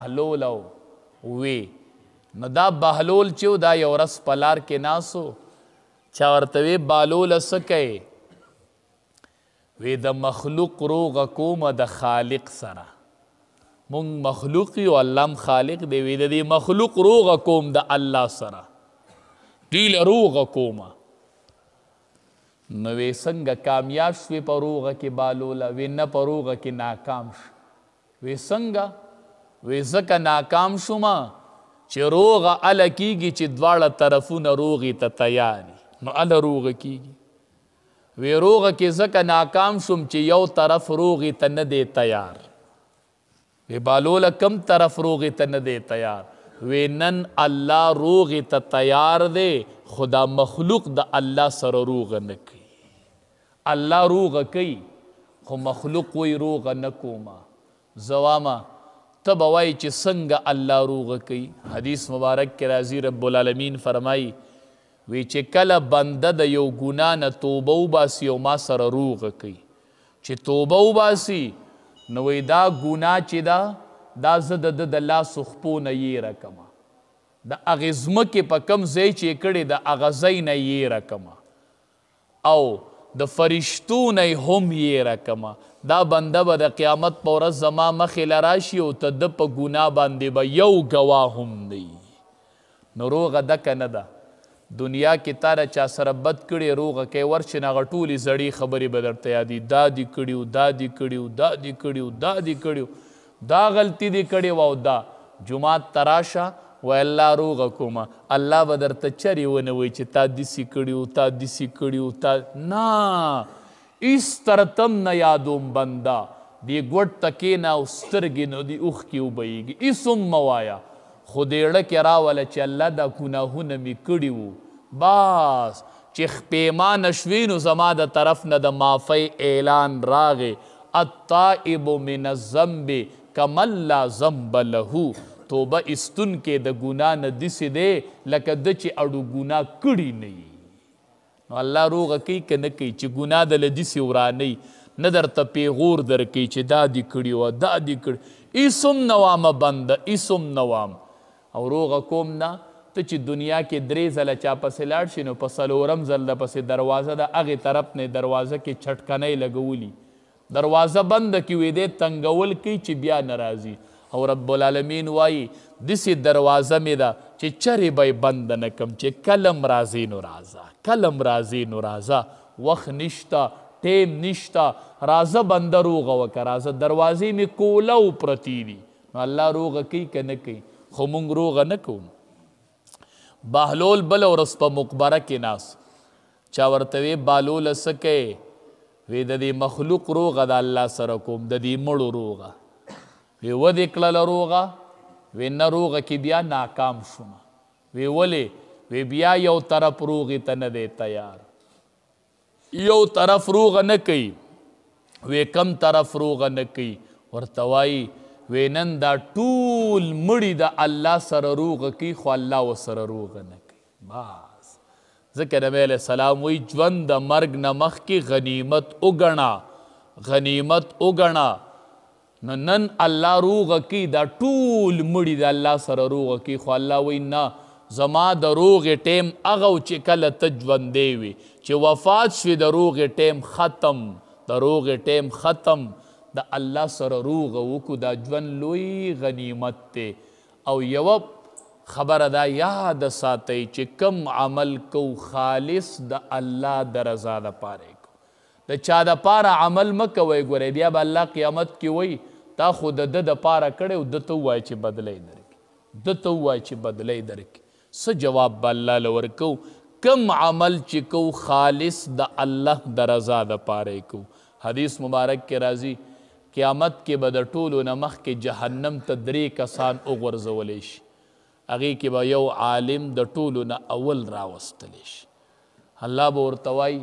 بهلول وی نو دا بهلول چې دا یو ورځ په لار کې ناسو چا ورته وی بهلوله څه کوې وی د مخلوق روغه کومه د خالق سره مونږ مخلوق یو الله هم خالق دی وی د دې مخلوق روغه کوم د الله سره ډیله روغه کومه نو وی څنګه کامیاب شوې په روغه کې بهلوله وی نه په روغه کې ناکام شو وی څنګه وی ځکه ناکام شومه چې روغه اله کیږي چې دواړه طرفونه روغې ته تیار نو اله روغه کیږي وی روغه کې ځکه ناکام شوم چې یو طرف روغې ته نه دی تیار وی بهلوله کم طرف روغې ته نه دی تیار وی نن الله روغې ته تیار دی خو دا مخلوق د الله سره روغه نه کوي الله روغه کوي خو مخلوق وی روغه نه کومه زه وامه ته به وایي چې څنګه الله روغه کوي حدیث مبارک کې راځي رب العالمین فرمایي وی چې کله بنده د یو ګناه نه توبه وباسي او ما سره روغه کوي چې توبه وباسي نو وی دا ګناه چې دا زه د لاسو خپو نه یېره کمه د هغې ځمکې په کم ځای چې یې کړې د هغه ځای نه یېره کمه او د فرشتو نه هم یېره کمه دا بنده به د قیامت په ورځ زما مخې له راشي او ته د په ګناه باندې به یو ګواه هم نه نو روغه دکه نه ده دنیا کې تا را چا سره بد کړي روغه کوي ورشي نه هغه ټولې زړې خبرې به درته یادي دا دې کړي دا دې کړي دا دې کړي دا دې کړي دا غلطي دې کړې وه او دا جومات ته راشه وای الله روغه کومه الله به درته چرې ونه وایي چې تا داسې کړي تا داسې کړي تا نه هېڅ ترتم نه یادوم بنده دې ګوټ ته کښېنه او سترګې نو دې اوښکې وبهیږي هېڅ هم مه وایه خو دې اړه کې راوله چې الله دا ګناهونه مې کړي وو بس چې پیمانه شوې نو زما د طرف نه د معافۍ اعلان راغې التائب من الذنب کمن لا ذنب له توبه ایستونکی د ګناه نه داسې دی لکه ده چې اړو ګناه کړي نه وي نو الله روغه کوي که نه کوي چې ګناه دله داسې ورانوي نه درته پیغور درکوي چې دا دې کړي وه دا دې کړي هېڅ هم نه وامه بنده هېڅ هم نه وام او روغه کوم نه ته چې دنیا کې 3 ځله چا پسې لاړ شي نو په 4م ځل د پسې دروازه د هغې طرف نه دروازه کې چټکنۍ لګولي دروازه بنده کې وی دی تنګول کوي چې بیا نه راځي او رب العالمین وایي داسې دروازه مې ده چې چرې به یې بنده نه کم چې کلم راځي نو راځه کلم راځي نو راځه وخت نشته ټیم نشته راځه بنده روغه وکړه راځه دروازې مې کولو پرتې دي نو الله روغه کوي که نه کوي خو مونږ روغه نه کوو بهلول بله ورځ په مقبره کې ناست چا ورته وی بهلوله څه کوې وی د دې مخلوق روغه د الله سره کوم د دې مړو روغه وی ودې کړله روغه وی نه روغه کې بیا ناکام شومه وی ولې وی بیا یو طرف روغې ته نه دی تیار یو طرف روغه نه کوي وی کم طرف روغه نه کوي ورته وایي وی نن دا ټول مړي د الله سره روغه کوي خو الله ورسره روغه نه کوي بس ځکه نبی علیه السلام وایي ژوند د مرګ نه مخکې غنیمت وګڼه غنیمت وګڼه نو نن الله روغه کوي دا ټول مړي د الله سره روغه کوي خو الله وایي نه زما د روغې ټیم هغه و چې کله ته ژوندی وي چې وفات شوې د روغې ټیم ختم د روغې ټیم ختم د الله سره روغه وکړو دا ژوند لوی غنیمت دی او یوه خبره دا یاد ساتئ چې کم عمل کو خالص د الله د رضا دپاره کو د چا دپاره عمل مه کوئ ګورئ بیا به الله قیامت کې وایي تا خو د ده دپاره کړی او ده ته ووایه چې بدلی درکړي ده ته ووایه چې بدلی درکړي څه جواب به الله له ورکو کم عمل چې کو خالص د الله د رضا دپاره کو حدیث مبارک کې راځي قیامت کې به د ټولو نه مخکې جهنم ته 3 کسان وغورځولی شي هغې کې به یو عالم د ټولو نه اول راوستلی شي الله به ورته وایي